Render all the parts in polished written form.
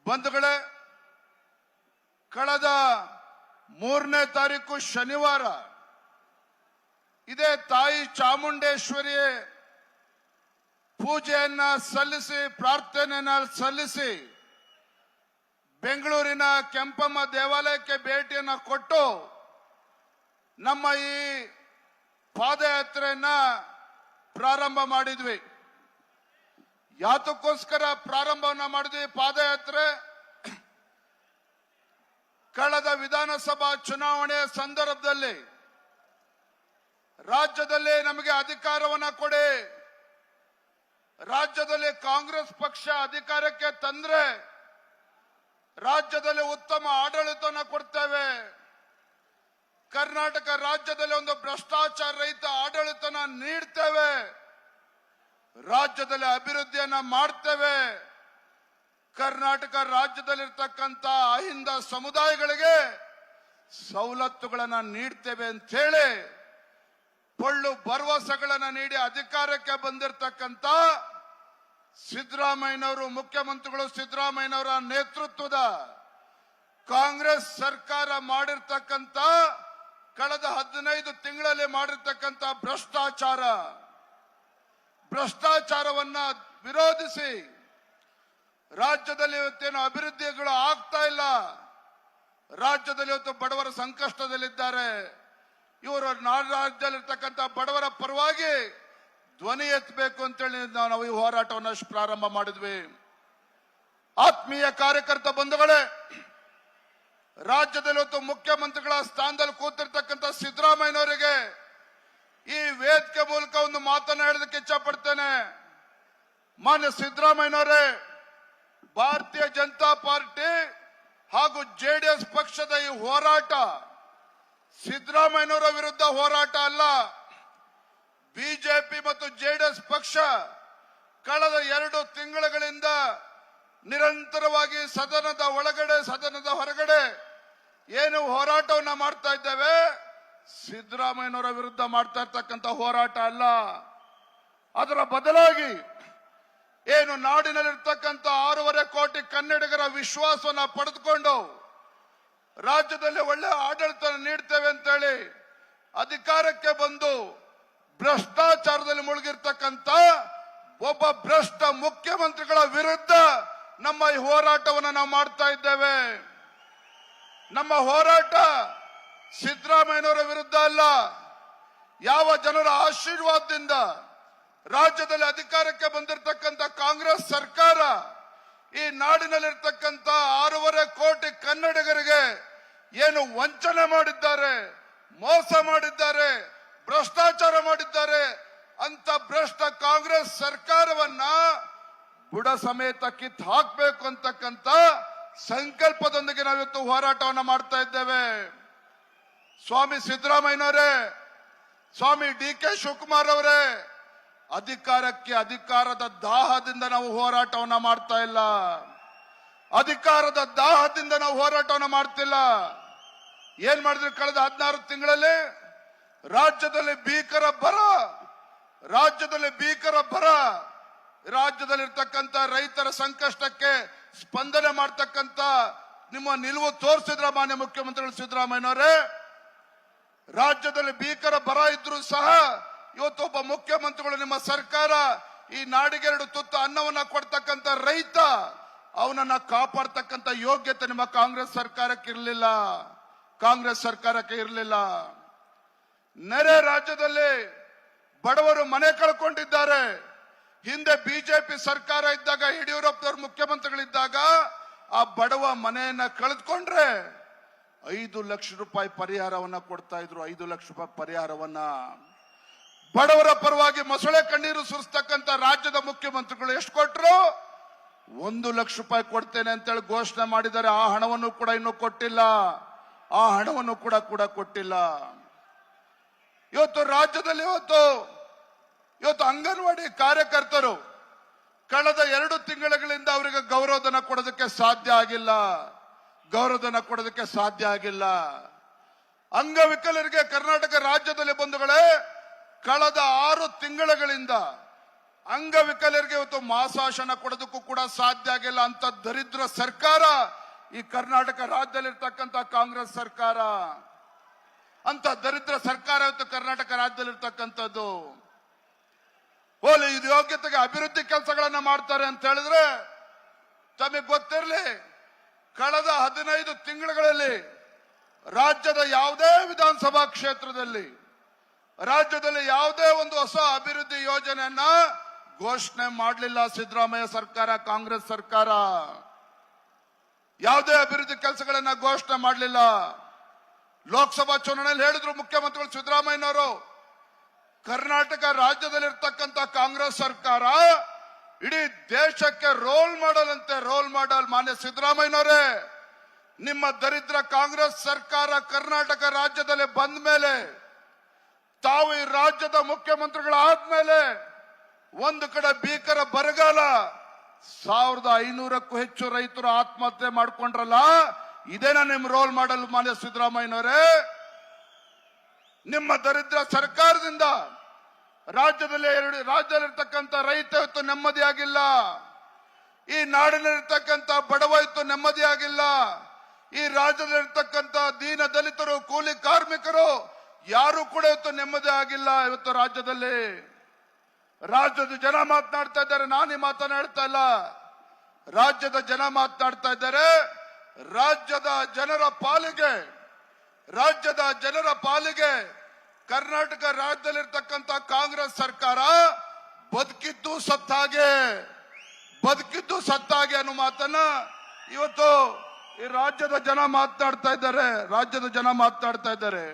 ಬಂಧುಗಳೇ, ಕಳೆದ 3ನೇ ತಾರೀಕು ಶನಿವಾರ ಇದೇ ತಾಯಿ ಚಾಮುಂಡೇಶ್ವರಿ ಪೂಜೆಯನ್ನ ಸಲ್ಲಿಸಿ ಪ್ರಾರ್ಥನೆಯನ್ನ ಸಲ್ಲಿಸಿ ಬೆಂಗಳೂರಿನ ಕೆಂಪಮ್ಮ ದೇವಾಲಯಕ್ಕೆ ಭೇಟಿಯನ್ನ ಕೊಟ್ಟು ನಮ್ಮ ಈ ಪಾದಯಾತ್ರೆಯನ್ನ ಪ್ರಾರಂಭ ಮಾಡಿದ್ವಿ. ಯಾತಕ್ಕೋಸ್ಕರ ಪ್ರಾರಂಭವನ್ನ ಮಾಡಿದ್ವಿ ಪಾದಯಾತ್ರೆ? ಕಳೆದ ವಿಧಾನಸಭಾ ಚುನಾವಣೆಯ ಸಂದರ್ಭದಲ್ಲಿ ರಾಜ್ಯದಲ್ಲಿ ನಮಗೆ ಅಧಿಕಾರವನ್ನ ಕೊಡಿ, ರಾಜ್ಯದಲ್ಲಿ ಕಾಂಗ್ರೆಸ್ ಪಕ್ಷ ಅಧಿಕಾರಕ್ಕೆ ತಂದ್ರೆ ರಾಜ್ಯದಲ್ಲಿ ಉತ್ತಮ ಆಡಳಿತವನ್ನು ಕೊಡ್ತೇವೆ, ಕರ್ನಾಟಕ ರಾಜ್ಯದಲ್ಲಿ ಒಂದು ಭ್ರಷ್ಟಾಚಾರ ರಹಿತ ಆಡಳಿತನ ನೀಡ್ತೇವೆ, ರಾಜ್ಯದಲ್ಲಿ ಅಭಿವೃದ್ಧಿಯನ್ನ ಮಾಡ್ತೇವೆ, ಕರ್ನಾಟಕ ರಾಜ್ಯದಲ್ಲಿರ್ತಕ್ಕಂಥ ಅಹಿಂದ ಸಮುದಾಯಗಳಿಗೆ ಸವಲತ್ತುಗಳನ್ನ ನೀಡ್ತೇವೆ ಅಂತ ಹೇಳಿ ಪೊಳ್ಳು ಭರವಸೆಗಳನ್ನ ನೀಡಿ ಅಧಿಕಾರಕ್ಕೆ ಬಂದಿರತಕ್ಕಂಥ ಸಿದ್ದರಾಮಯ್ಯನವರು, ಮುಖ್ಯಮಂತ್ರಿಗಳು ಸಿದ್ದರಾಮಯ್ಯನವರ ನೇತೃತ್ವದ ಕಾಂಗ್ರೆಸ್ ಸರ್ಕಾರ ಮಾಡಿರ್ತಕ್ಕಂಥ ಕಳೆದ 15 ತಿಂಗಳಲ್ಲಿ ಮಾಡಿರ್ತಕ್ಕಂಥ ಭ್ರಷ್ಟಾಚಾರವನ್ನ ವಿರೋಧಿಸಿ ರಾಜ್ಯದಲ್ಲಿ ಇವತ್ತೇನು ಅಭಿವೃದ್ಧಿಗಳು ಆಗ್ತಾ ಇಲ್ಲ, ರಾಜ್ಯದಲ್ಲಿ ಇವತ್ತು ಬಡವರ ಸಂಕಷ್ಟದಲ್ಲಿದ್ದಾರೆ. ಇವರು ರಾಜ್ಯದಲ್ಲಿರ್ತಕ್ಕಂಥ ಬಡವರ ಪರವಾಗಿ ಧ್ವನಿ ಎತ್ತಬೇಕು ಅಂತೇಳಿ ನಾವು ಈ ಹೋರಾಟವನ್ನು ಪ್ರಾರಂಭ ಮಾಡಿದ್ವಿ. ಆತ್ಮೀಯ ಕಾರ್ಯಕರ್ತ ಬಂಧುಗಳೇ, ರಾಜ್ಯದಲ್ಲಿ ಇವತ್ತು ಮುಖ್ಯಮಂತ್ರಿಗಳ ಸ್ಥಾನದಲ್ಲಿ ಕೂತಿರ್ತಕ್ಕಂಥ ಸಿದ್ದರಾಮಯ್ಯನವರಿಗೆ ಈ ವೇದಿಕೆ ಮೂಲಕ ಒಂದು ಮಾತನ್ನ ಹೇಳೋದಕ್ಕೆ ಇಚ್ಛೆ ಪಡ್ತೇನೆ. ಮಾನ್ಯ ಸಿದ್ದರಾಮಯ್ಯನವರೇ, ಭಾರತೀಯ ಜನತಾ ಪಾರ್ಟಿ ಹಾಗೂ ಜೆಡಿಎಸ್ ಪಕ್ಷದ ಈ ಹೋರಾಟ ಸಿದ್ದರಾಮಯ್ಯನವರ ವಿರುದ್ಧ ಹೋರಾಟ ಅಲ್ಲ. ಬಿಜೆಪಿ ಮತ್ತು ಜೆಡಿಎಸ್ ಪಕ್ಷ ಕಳೆದ 2 ತಿಂಗಳುಗಳಿಂದ ನಿರಂತರವಾಗಿ ಸದನದ ಒಳಗಡೆ ಸದನದ ಹೊರಗಡೆ ಏನು ಹೋರಾಟವನ್ನ ಮಾಡ್ತಾ ಇದ್ದೇವೆ, ಸಿದ್ದರಾಮಯ್ಯನವರ ವಿರುದ್ಧ ಮಾಡ್ತಾ ಇರ್ತಕ್ಕಂಥ ಹೋರಾಟ ಅಲ್ಲ. ಅದರ ಬದಲಾಗಿ ಏನು ನಾಡಿನಲ್ಲಿರ್ತಕ್ಕಂಥ 6.5 ಕೋಟಿ ಕನ್ನಡಿಗರ ವಿಶ್ವಾಸವನ್ನ ಪಡೆದುಕೊಂಡು ರಾಜ್ಯದಲ್ಲಿ ಒಳ್ಳೆ ಆಡಳಿತ ನೀಡ್ತೇವೆ ಅಂತೇಳಿ ಅಧಿಕಾರಕ್ಕೆ ಬಂದು ಭ್ರಷ್ಟಾಚಾರದಲ್ಲಿ ಮುಳುಗಿರ್ತಕ್ಕಂಥ ಒಬ್ಬ ಭ್ರಷ್ಟ ಮುಖ್ಯಮಂತ್ರಿಗಳ ವಿರುದ್ಧ ನಮ್ಮ ಈ ಹೋರಾಟವನ್ನು ನಾವು ಮಾಡ್ತಾ ಇದ್ದೇವೆ. ನಮ್ಮ ಹೋರಾಟ ಸಿದ್ದರಾಮಯ್ಯನವರ ವಿರುದ್ಧ ಅಲ್ಲ. ಯಾವ ಜನರ ಆಶೀರ್ವಾದದಿಂದ ರಾಜ್ಯದಲ್ಲಿ ಅಧಿಕಾರಕ್ಕೆ ಬಂದಿರತಕ್ಕಂಥ ಕಾಂಗ್ರೆಸ್ ಸರ್ಕಾರ ಈ ನಾಡಿನಲ್ಲಿರ್ತಕ್ಕಂಥ 6.5 ಕೋಟಿ ಕನ್ನಡಿಗರಿಗೆ ಏನು ವಂಚನೆ ಮಾಡಿದ್ದಾರೆ, ಮೋಸ ಮಾಡಿದ್ದಾರೆ, ಭ್ರಷ್ಟಾಚಾರ ಮಾಡಿದ್ದಾರೆ ಅಂತ ಭ್ರಷ್ಟ ಕಾಂಗ್ರೆಸ್ ಸರ್ಕಾರವನ್ನ ಬುಡ ಸಮೇತ ಕಿತ್ತು ಹಾಕಬೇಕು ಅಂತಕ್ಕಂಥ ಸಂಕಲ್ಪದೊಂದಿಗೆ ನಾವಿವತ್ತು ಹೋರಾಟವನ್ನ ಮಾಡ್ತಾ ಇದ್ದೇವೆ. ಸ್ವಾಮಿ ಸಿದ್ದರಾಮಯ್ಯನವರೇ, ಸ್ವಾಮಿ ಡಿ.ಕೆ. ಶಿವಕುಮಾರ್ ಅವರೇ, ಅಧಿಕಾರದ ದಾಹದಿಂದ ನಾವು ಹೋರಾಟವನ್ನ ಮಾಡ್ತಾ ಇಲ್ಲ. ಅಧಿಕಾರದ ದಾಹದಿಂದ ನಾವು ಹೋರಾಟವನ್ನ ಮಾಡ್ತಿಲ್ಲ. ಏನ್ ಮಾಡಿದ್ರಿ ಕಳೆದ 16 ತಿಂಗಳಲ್ಲಿ? ರಾಜ್ಯದಲ್ಲಿ ಭೀಕರ ಬರ, ರಾಜ್ಯದಲ್ಲಿರ್ತಕ್ಕಂಥ ರೈತರ ಸಂಕಷ್ಟಕ್ಕೆ ಸ್ಪಂದನೆ ಮಾಡ್ತಕ್ಕಂಥ ನಿಮ್ಮ ನಿಲುವು ತೋರಿಸಿದ್ರ ಮಾನ್ಯ ಮುಖ್ಯಮಂತ್ರಿಗಳು ಸಿದ್ದರಾಮಯ್ಯನವರೇ? ರಾಜ್ಯದಲ್ಲಿ ಭೀಕರ ಬರ ಇದ್ರೂ ಸಹ ಇವತ್ತು ಒಬ್ಬ ಮುಖ್ಯಮಂತ್ರಿಗಳು, ನಿಮ್ಮ ಸರ್ಕಾರ ಈ ನಾಡಿಗೆ 2 ತುತ್ತು ಅನ್ನವನ್ನ ಕೊಡ್ತಕ್ಕಂಥ ರೈತ, ಅವನನ್ನ ಕಾಪಾಡ್ತಕ್ಕಂಥ ಯೋಗ್ಯತೆ ನಿಮ್ಮ ಕಾಂಗ್ರೆಸ್ ಸರ್ಕಾರಕ್ಕೆ ಇರಲಿಲ್ಲ. ನೆರೆ ರಾಜ್ಯದಲ್ಲಿ ಬಡವರು ಮನೆ ಕಳ್ಕೊಂಡಿದ್ದಾರೆ. ಹಿಂದೆ ಬಿಜೆಪಿ ಸರ್ಕಾರ ಇದ್ದಾಗ, ಯಡಿಯೂರಪ್ಪನವರು ಮುಖ್ಯಮಂತ್ರಿಗಳಿದ್ದಾಗ ಆ ಬಡವ ಮನೆಯನ್ನ ಕಳೆದುಕೊಂಡ್ರೆ 5 ಲಕ್ಷ ರೂಪಾಯಿ ಪರಿಹಾರವನ್ನ ಕೊಡ್ತಾ ಇದ್ರು. 5 ಲಕ್ಷ ರೂಪಾಯಿ ಪರಿಹಾರವನ್ನ ಬಡವರ ಪರವಾಗಿ ಮೊಸಳೆ ಕಣ್ಣೀರು ಸುರಿಸ್ತಕ್ಕಂಥ ರಾಜ್ಯದ ಮುಖ್ಯಮಂತ್ರಿಗಳು ಎಷ್ಟು ಕೊಟ್ಟರು? 1 ಲಕ್ಷ ರೂಪಾಯಿ ಕೊಡ್ತೇನೆ ಅಂತೇಳಿ ಘೋಷಣೆ ಮಾಡಿದ್ದಾರೆ. ಆ ಹಣವನ್ನು ಕೂಡ ಇನ್ನೂ ಕೊಟ್ಟಿಲ್ಲ. ಇವತ್ತು ರಾಜ್ಯದಲ್ಲಿ ಇವತ್ತು ಅಂಗನವಾಡಿ ಕಾರ್ಯಕರ್ತರು ಕಳೆದ 2 ತಿಂಗಳುಗಳಿಂದ ಅವರಿಗೆ ಗೌರವಧನ ಕೊಡೋದಕ್ಕೆ ಸಾಧ್ಯ ಆಗಿಲ್ಲ. ಅಂಗವಿಕಲರಿಗೆ ಕರ್ನಾಟಕ ರಾಜ್ಯದಲ್ಲಿ ಬಂಧುಗಳೇ, ಕಳೆದ 6 ತಿಂಗಳುಗಳಿಂದ ಅಂಗವಿಕಲರಿಗೆ ಇವತ್ತು ಮಾಸಾಶನ ಕೊಡೋದಕ್ಕೂ ಕೂಡ ಸಾಧ್ಯ ಆಗಿಲ್ಲ ಅಂತ ದರಿದ್ರ ಸರ್ಕಾರ ಈ ಕರ್ನಾಟಕ ರಾಜ್ಯದಲ್ಲಿರ್ತಕ್ಕಂಥ ಕಾಂಗ್ರೆಸ್ ಸರ್ಕಾರ. ಅಂತ ದರಿದ್ರ ಸರ್ಕಾರ ಇವತ್ತು ಕರ್ನಾಟಕ ರಾಜ್ಯದಲ್ಲಿರ್ತಕ್ಕಂಥದ್ದು. ಇದು ಯೋಗ್ಯತೆಗೆ ಅಭಿವೃದ್ಧಿ ಕೆಲಸಗಳನ್ನ ಮಾಡ್ತಾರೆ ಅಂತ ಹೇಳಿದ್ರೆ ತಮಗೆ ಗೊತ್ತಿರಲಿ, ಕಳೆದ 15 ತಿಂಗಳುಗಳಲ್ಲಿ ರಾಜ್ಯದ ಯಾವುದೇ ವಿಧಾನಸಭಾ ಕ್ಷೇತ್ರದಲ್ಲಿ ರಾಜ್ಯದಲ್ಲಿ ಯಾವುದೇ ಒಂದು ಹೊಸ ಅಭಿವೃದ್ಧಿ ಯೋಜನೆಯನ್ನ ಘೋಷಣೆ ಮಾಡಲಿಲ್ಲ ಸಿದ್ದರಾಮಯ್ಯ ಸರ್ಕಾರ, ಕಾಂಗ್ರೆಸ್ ಸರ್ಕಾರ. ಯಾವುದೇ ಅಭಿವೃದ್ಧಿ ಕೆಲಸಗಳನ್ನ ಘೋಷಣೆ ಮಾಡಲಿಲ್ಲ. ಲೋಕಸಭಾ ಚುನಾವಣೆಯಲ್ಲಿ ಹೇಳಿದ್ರು ಮುಖ್ಯಮಂತ್ರಿಗಳು ಸಿದ್ದರಾಮಯ್ಯನವರು, ಕರ್ನಾಟಕ ರಾಜ್ಯದಲ್ಲಿರ್ತಕ್ಕಂಥ ಕಾಂಗ್ರೆಸ್ ಸರ್ಕಾರ ಇಡೀ ದೇಶಕ್ಕೆ ರೋಲ್ ಮಾಡೆಲ್ ಅಂತೆ. ರೋಲ್ ಮಾಡೆಲ್ ಮಾನ್ಯ ಸಿದ್ದರಾಮಯ್ಯನವರೇ, ನಿಮ್ಮ ದರಿದ್ರ ಕಾಂಗ್ರೆಸ್ ಸರ್ಕಾರ ಕರ್ನಾಟಕ ರಾಜ್ಯದಲ್ಲಿ ಬಂದ ಮೇಲೆ, ತಾವು ಈ ರಾಜ್ಯದ ಮುಖ್ಯಮಂತ್ರಿಗಳಾದ್ಮೇಲೆ ಒಂದು ಕಡೆ ಭೀಕರ ಬರಗಾಲ, 1500ಕ್ಕೂ ಹೆಚ್ಚು ರೈತರು ಆತ್ಮಹತ್ಯೆ ಮಾಡ್ಕೊಂಡ್ರಲ್ಲ, ಇದೇನಾ ನಿಮ್ ರೋಲ್ ಮಾಡೆಲ್ ಮಾನ್ಯ ಸಿದ್ದರಾಮಯ್ಯನವರೇ? ನಿಮ್ಮ ದರಿದ್ರ ಸರ್ಕಾರದಿಂದ ರಾಜ್ಯದಲ್ಲಿರ್ತಕ್ಕಂಥ ರೈತ ಇವತ್ತು ನೆಮ್ಮದಿಯಾಗಿಲ್ಲ. ಈ ನಾಡಿನಲ್ಲಿರ್ತಕ್ಕಂಥ ಬಡವ ಇವತ್ತು ನೆಮ್ಮದಿಯಾಗಿಲ್ಲ. ಈ ರಾಜ್ಯದಲ್ಲಿರ್ತಕ್ಕಂಥ ದೀನ ದಲಿತರು, ಕೂಲಿ ಕಾರ್ಮಿಕರು ಯಾರು ಕೂಡ ಇವತ್ತು ನೆಮ್ಮದಿ ಆಗಿಲ್ಲ. ಇವತ್ತು ರಾಜ್ಯದ ಜನ ಮಾತನಾಡ್ತಾ ಇದ್ದಾರೆ, ನಾನು ಈ ಮಾತನಾಡ್ತಾ ಇಲ್ಲ. ರಾಜ್ಯದ ಜನ ಮಾತನಾಡ್ತಾ ಇದ್ದಾರೆ. ರಾಜ್ಯದ ಜನರ ಪಾಲಿಗೆ ಕರ್ನಾಟಕ ರಾಜ್ಯದಲ್ಲಿರ್ತಕ್ಕಂಥ ಕಾಂಗ್ರೆಸ್ ಸರ್ಕಾರ ಬದುಕಿದ್ದು ಸತ್ತಾಗೆ ಅನ್ನೋ ಮಾತನ್ನ ಇವತ್ತು ಈ ರಾಜ್ಯದ ಜನ ಮಾತನಾಡ್ತಾ ಇದ್ದಾರೆ.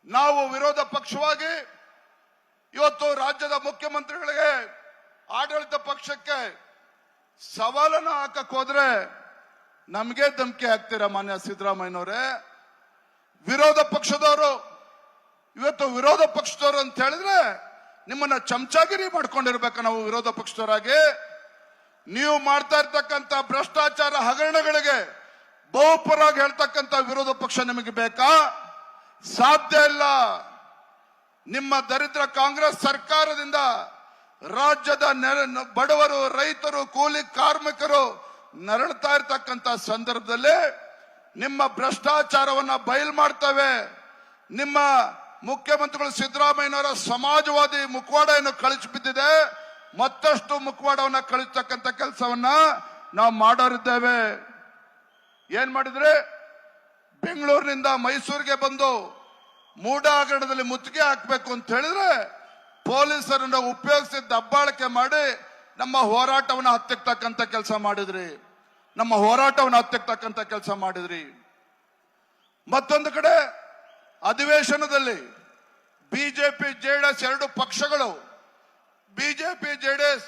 ನಾವು ವಿರೋಧ ಪಕ್ಷವಾಗಿ ಇವತ್ತು ರಾಜ್ಯದ ಮುಖ್ಯಮಂತ್ರಿಗಳಿಗೆ, ಆಡಳಿತ ಪಕ್ಷಕ್ಕೆ ಸವಾಲನ್ನ ಹಾಕಕ್ ಹೋದ್ರೆ ನಮ್ಗೆ ಧಮಕಿ ಹಾಕ್ತೀರಾ ಮಾನ್ಯ ಸಿದ್ದರಾಮಯ್ಯನವರೇ? ವಿರೋಧ ಪಕ್ಷದವರು ಅಂತ ಹೇಳಿದ್ರೆ ನಿಮ್ಮನ್ನ ಚಮಚಾಗಿರಿ ಮಾಡ್ಕೊಂಡಿರ್ಬೇಕ. ನಾವು ವಿರೋಧ ಪಕ್ಷದವರಾಗಿ ನೀವು ಮಾಡ್ತಾ ಇರ್ತಕ್ಕಂಥ ಭ್ರಷ್ಟಾಚಾರ ಹಗರಣಗಳಿಗೆ ಬಹುಪರಾಗಿ ಹೇಳ್ತಕ್ಕಂಥ ವಿರೋಧ ಪಕ್ಷ ನಿಮಗೆ ಬೇಕಾ? ಸಾಧ್ಯ ಇಲ್ಲ. ನಿಮ್ಮ ದರಿದ್ರ ಕಾಂಗ್ರೆಸ್ ಸರ್ಕಾರದಿಂದ ರಾಜ್ಯದ ಬಡವರು, ರೈತರು, ಕೂಲಿ ಕಾರ್ಮಿಕರು ನರಳ್ತಾ ಇರ್ತಕ್ಕಂಥ ಸಂದರ್ಭದಲ್ಲಿ ನಿಮ್ಮ ಭ್ರಷ್ಟಾಚಾರವನ್ನ ಬಯಲು ಮಾಡ್ತವೆ. ನಿಮ್ಮ ಮುಖ್ಯಮಂತ್ರಿಗಳು ಸಿದ್ದರಾಮಯ್ಯನವರ ಸಮಾಜವಾದಿ ಮುಖವಾಡ ಏನು ಕಳಿಸಿ ಬಿದ್ದಿದೆ, ಮತ್ತಷ್ಟು ಮುಖವಾಡವನ್ನ ಕಳಿಸ್ತಕ್ಕಂಥ ಕೆಲಸವನ್ನ ನಾವು ಮಾಡೋರಿದ್ದೇವೆ. ಏನ್ ಮಾಡಿದ್ರೆ, ಬೆಂಗಳೂರಿನಿಂದ ಮೈಸೂರಿಗೆ ಬಂದು ಮೂಡ ಹಗರಣದಲ್ಲಿ ಮುತ್ತಿಗೆ ಹಾಕಬೇಕು ಅಂತ ಹೇಳಿದ್ರೆ ಪೊಲೀಸರನ್ನ ಉಪಯೋಗಿಸಿ ದಬ್ಬಾಳಿಕೆ ಮಾಡಿ ನಮ್ಮ ಹೋರಾಟವನ್ನು ಹತ್ತಿಕ್ಕತಕ್ಕಂಥ ಕೆಲಸ ಮಾಡಿದ್ರಿ. ಮತ್ತೊಂದು ಕಡೆ ಅಧಿವೇಶನದಲ್ಲಿ ಬಿಜೆಪಿ ಜೆಡಿಎಸ್ ಎರಡು ಪಕ್ಷಗಳು, ಬಿಜೆಪಿ ಜೆಡಿಎಸ್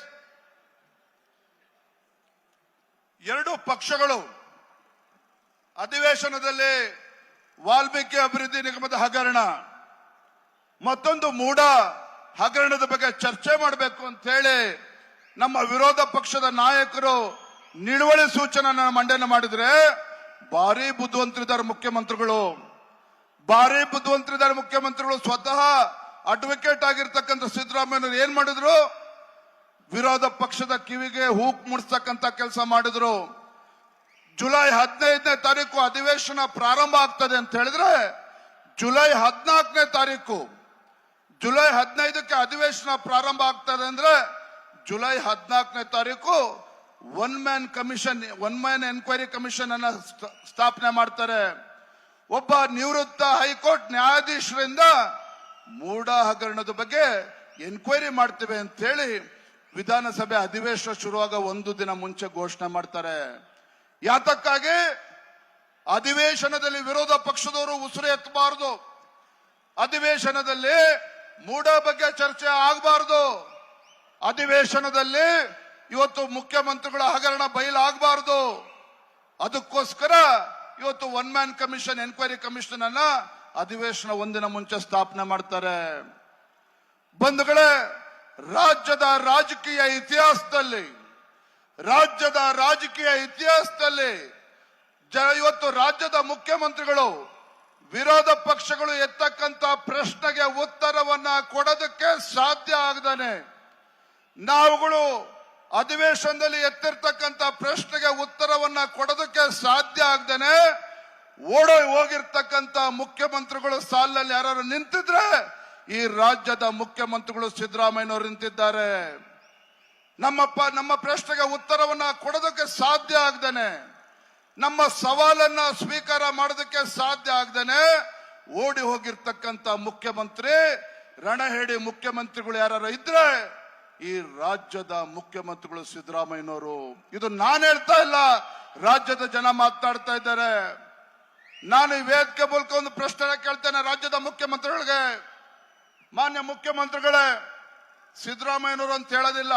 ಎರಡು ಪಕ್ಷಗಳು ಅಧಿವೇಶನದಲ್ಲಿ ವಾಲ್ಮೀಕಿ ಅಭಿವೃದ್ಧಿ ನಿಗಮದ ಹಗರಣ, ಮತ್ತೊಂದು ಮೂಡ ಹಗರಣದ ಬಗ್ಗೆ ಚರ್ಚೆ ಮಾಡಬೇಕು ಅಂತ ಹೇಳಿ ನಮ್ಮ ವಿರೋಧ ಪಕ್ಷದ ನಾಯಕರು ನಿಲುವಳಿ ಸೂಚನೆ ಮಂಡನೆ ಮಾಡಿದ್ರೆ ಭಾರಿ ಬುದ್ಧಿವಂತರಿದ್ದಾರೆ ಮುಖ್ಯಮಂತ್ರಿಗಳು. ಸ್ವತಃ ಅಡ್ವೊಕೇಟ್ ಆಗಿರ್ತಕ್ಕಂಥ ಸಿದ್ದರಾಮಯ್ಯನವರು ಏನ್ ಮಾಡಿದ್ರು, ವಿರೋಧ ಪಕ್ಷದ ಕಿವಿಗೆ ಹೂಕ್ ಮುಡಿಸ್ತಕ್ಕಂಥ ಕೆಲಸ ಮಾಡಿದ್ರು. ಜುಲೈ 15ನೇ ತಾರೀಕು ಅಧಿವೇಶನ ಪ್ರಾರಂಭ ಆಗ್ತದೆ ಅಂತ ಹೇಳಿದ್ರೆ ಜುಲೈ 14ನೇ ತಾರೀಕು, ಜುಲೈ 15ಕ್ಕೆ ಅಧಿವೇಶನ ಪ್ರಾರಂಭ ಆಗ್ತದೆ ಅಂದ್ರೆ ಜುಲೈ 14ನೇ ತಾರೀಕು ಒನ್ ಮ್ಯಾನ್ ಎನ್ಕ್ವೈರಿ ಕಮಿಷನ್ ಅನ್ನ ಸ್ಥಾಪನೆ ಮಾಡ್ತಾರೆ. ಒಬ್ಬ ನಿವೃತ್ತ ಹೈಕೋರ್ಟ್ ನ್ಯಾಯಾಧೀಶರಿಂದ ಮೂಡ ಹಗರಣದ ಬಗ್ಗೆ ಎನ್ಕ್ವೈರಿ ಮಾಡ್ತೇವೆ ಅಂತ ಹೇಳಿ ವಿಧಾನಸಭೆ ಅಧಿವೇಶನ ಶುರುವಾಗ ಒಂದು ದಿನ ಮುಂಚೆ ಘೋಷಣೆ ಮಾಡ್ತಾರೆ. ಯಾತಕ್ಕಾಗಿ? ಅಧಿವೇಶನದಲ್ಲಿ ವಿರೋಧ ಪಕ್ಷದವರು ಉಸಿರು ಎತ್ತಬಾರದು, ಅಧಿವೇಶನದಲ್ಲಿ ಮೂಡ ಬಗ್ಗೆ ಚರ್ಚೆ ಆಗಬಾರದು, ಅಧಿವೇಶನದಲ್ಲಿ ಇವತ್ತು ಮುಖ್ಯಮಂತ್ರಿಗಳ ಹಗರಣ ಬಯಲಾಗಬಾರದು. ಅದಕ್ಕೋಸ್ಕರ ಇವತ್ತು one man commission enquiry commission ಅನ್ನ ಅಧಿವೇಶನ ಒಂದಿನ ಮುಂಚೆ ಸ್ಥಾಪನೆ ಮಾಡ್ತಾರೆ. ಬಂಧುಗಳೇ, ರಾಜ್ಯದ ರಾಜಕೀಯ ಇತಿಹಾಸದಲ್ಲಿ ಇವತ್ತು ರಾಜ್ಯದ ಮುಖ್ಯಮಂತ್ರಿಗಳು ವಿರೋಧ ಪಕ್ಷಗಳು ಎತ್ತಕ್ಕಂತ ಪ್ರಶ್ನೆಗೆ ಉತ್ತರವನ್ನ ಕೊಡೋದಕ್ಕೆ ಸಾಧ್ಯ ಆಗದಾನೆ ನಾವುಗಳು ಅಧಿವೇಶನದಲ್ಲಿ ಎತ್ತಿರ್ತಕ್ಕಂಥ ಪ್ರಶ್ನೆಗೆ ಉತ್ತರವನ್ನ ಕೊಡೋದಕ್ಕೆ ಸಾಧ್ಯ ಆಗದೇನೆ ಹೋಗಿರ್ತಕ್ಕಂಥ ಮುಖ್ಯಮಂತ್ರಿಗಳು ಸಾಲಿನಲ್ಲಿ ಯಾರು ನಿಂತಿದ್ರೆ ಈ ರಾಜ್ಯದ ಮುಖ್ಯಮಂತ್ರಿಗಳು ಸಿದ್ದರಾಮಯ್ಯನವರು ನಿಂತಿದ್ದಾರೆ. ನಮ್ಮ ಪ್ರಶ್ನೆಗೆ ಉತ್ತರವನ್ನ ಕೊಡೋದಕ್ಕೆ ಸಾಧ್ಯ ಆಗದೇನೆ, ನಮ್ಮ ಸವಾಲನ್ನ ಸ್ವೀಕಾರ ಮಾಡೋದಕ್ಕೆ ಸಾಧ್ಯ ಆಗದೇನೆ ಓಡಿ ಹೋಗಿರ್ತಕ್ಕಂಥ ಮುಖ್ಯಮಂತ್ರಿ, ರಣಹೇಡಿ ಮುಖ್ಯಮಂತ್ರಿಗಳು ಯಾರು ಇದ್ರೆ ಈ ರಾಜ್ಯದ ಮುಖ್ಯಮಂತ್ರಿಗಳು ಸಿದ್ದರಾಮಯ್ಯನವರು. ಇದು ನಾನು ಹೇಳ್ತಾ ಇಲ್ಲ, ರಾಜ್ಯದ ಜನ ಮಾತನಾಡ್ತಾ ಇದ್ದಾರೆ. ನಾನು ಈ ವೇದಿಕೆ ಮೂಲಕ ಒಂದು ಪ್ರಶ್ನೆ ಕೇಳ್ತೇನೆ ರಾಜ್ಯದ ಮುಖ್ಯಮಂತ್ರಿಗಳಿಗೆ. ಮಾನ್ಯ ಮುಖ್ಯಮಂತ್ರಿಗಳೇ, ಸಿದ್ದರಾಮಯ್ಯನವರು ಅಂತ ಹೇಳೋದಿಲ್ಲ.